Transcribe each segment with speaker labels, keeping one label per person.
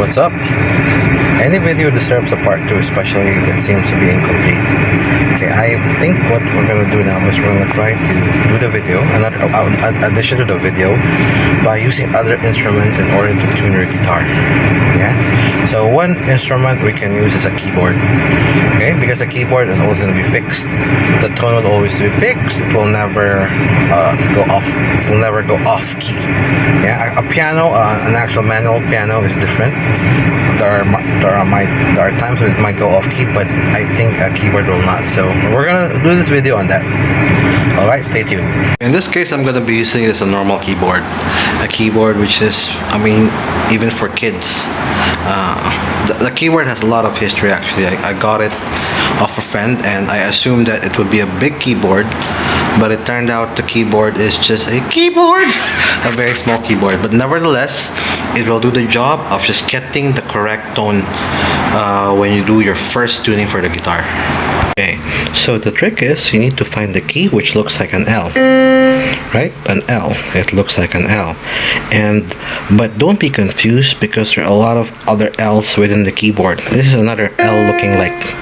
Speaker 1: what's up? Any video deserves a part 2, especially if it seems to be incomplete. Okay, I think what we're gonna do now is we're gonna try to do the video, another addition to the video, by using other instruments in order to tune your guitar. Yeah. So one instrument we can use is a keyboard. Okay, because the keyboard is always gonna be fixed. The tone will always be fixed. It will never go off. It will never go off key. Yeah, a piano, an actual manual piano is different. There are times when it might go off key, but I think a keyboard will not. So we're gonna do this video on that. Alright, stay tuned. In this case, I'm gonna be using this a normal keyboard. A keyboard which is, even for kids. The keyboard has a lot of history actually. I got it off a friend and I assumed that it would be a big keyboard, but it turned out the keyboard is just a keyboard. A very small keyboard, but nevertheless it will do the job of just getting the correct tone when you do your first tuning for the guitar. Okay, so the trick is you need to find the key which looks like an L, right? An L. It looks like an L, but don't be confused because there are a lot of other L's within the keyboard. This is another L looking like,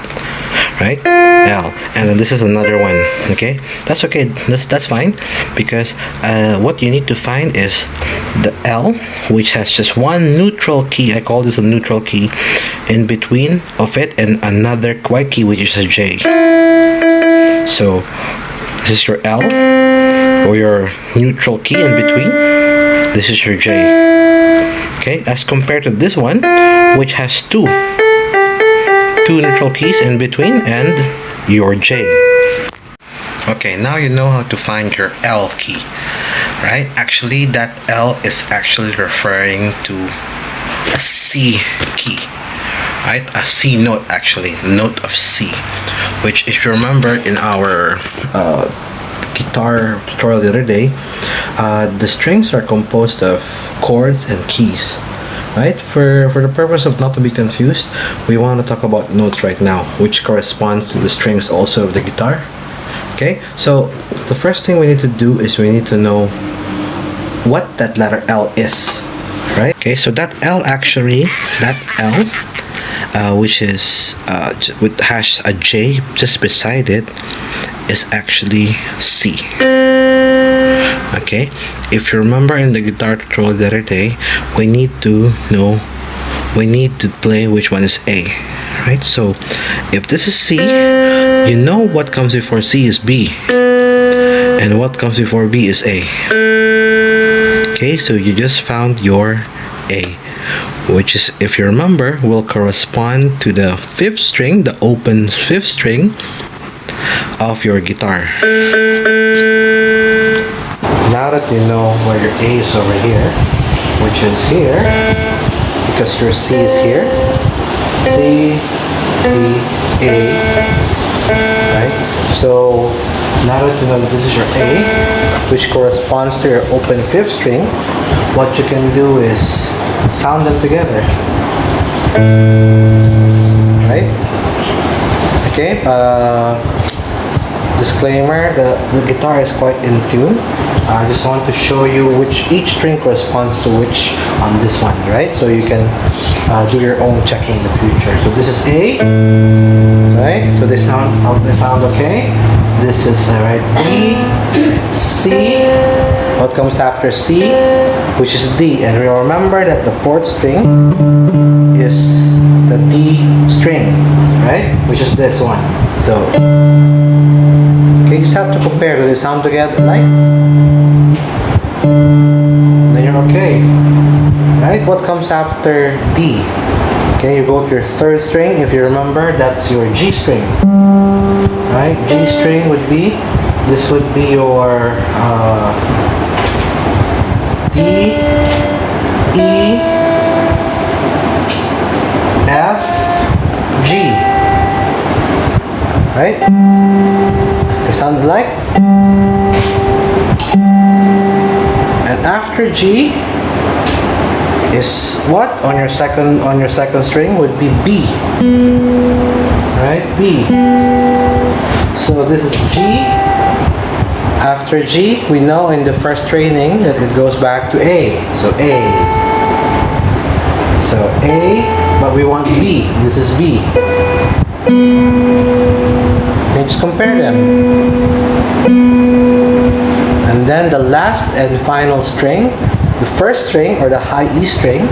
Speaker 1: right? L, and then this is another one. Okay, that's okay. That's fine because what you need to find is the L, which has just one neutral key. I call this a neutral key in between of it, and another quiet key which is a J. So this is your L, or your neutral key in between. This is your J. Okay, as compared to this one, which has two neutral keys in between and your J. Okay, now you know how to find your L key, right? Actually, that L is actually referring to a C key, right? A C note, actually, note of C, which, if you remember in our guitar tutorial the other day, the strings are composed of chords and keys. Right? For the purpose of not to be confused, we want to talk about notes right now, which corresponds to the strings also of the guitar. Okay, so the first thing we need to do is we need to know what that letter L is, right? Okay, so that L actually, which is has a J just beside it, is actually C. Okay, if you remember in the guitar tutorial the other day, we need to play which one is A, right? So if this is C, you know what comes before C is B, and what comes before B is A. Okay, so you just found your A, which is, if you remember, will correspond to the fifth string, the open fifth string of your guitar. Now that you know where your A is over here, which is here, because your C is here, C, B, A, right? So now that you know that this is your A, which corresponds to your open fifth string, what you can do is sound them together, right? Okay, disclaimer, the guitar is quite in tune. I just want to show you which each string corresponds to which on this one, right? So you can do your own checking in the future. So this is A, right? So they sound okay. This is right, B, C. What comes after C, which is D, and we'll remember that the fourth string is the D string, right? Which is this one. So okay, you just have to compare. Do they sound together like? Then you're okay, right? What comes after D? Okay, you go to your third string. If you remember, that's your G string, right? G string would be, this would be your D, E, F, G, right? They sound alike. And after G is what on your second string would be B, right? B. So this is G. After G, we know in the first training that it goes back to A. So A. So So A, but we want B. This is B. And just compare them. And then the last and final string, the first string or the high E string,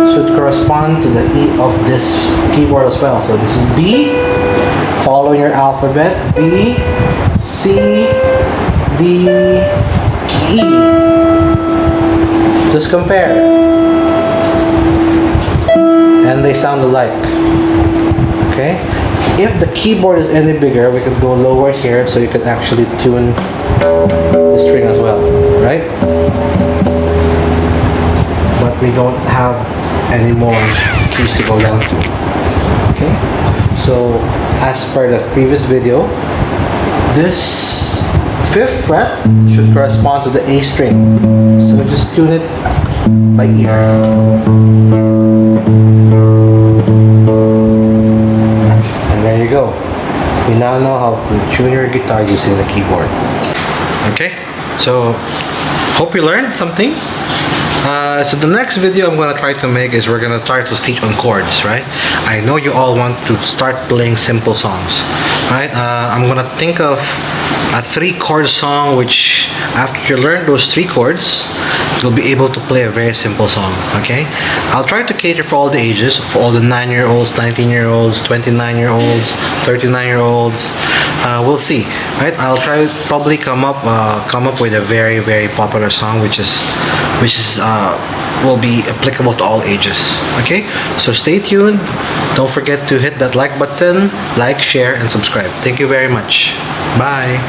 Speaker 1: should correspond to the E of this keyboard as well. So this is B, following your alphabet, B, C, D, E. Just compare. And they sound alike. Okay? If the keyboard is any bigger, we can go lower here so you can actually tune the string as well, right? But we don't have any more keys to go down to. Okay? So, as per the previous video, this 5th fret should correspond to the A string. So just tune it by ear. And there you go. You now know how to tune your guitar using the keyboard. Okay, so hope you learned something. So the next video I'm going to try to make is we're going to start to teach on chords, right? I know you all want to start playing simple songs, right? I'm going to think of a 3-chord song which after you learn those 3 chords, you'll be able to play a very simple song, okay? I'll try to cater for all the ages, for all the 9-year-olds, 19-year-olds, 29-year-olds, 39-year-olds. We'll see, right? I'll try to probably come up with a very, very popular song which will be applicable to all ages. Okay, so stay tuned. Don't forget to hit that like button, like, share, and subscribe. Thank you very much. Bye.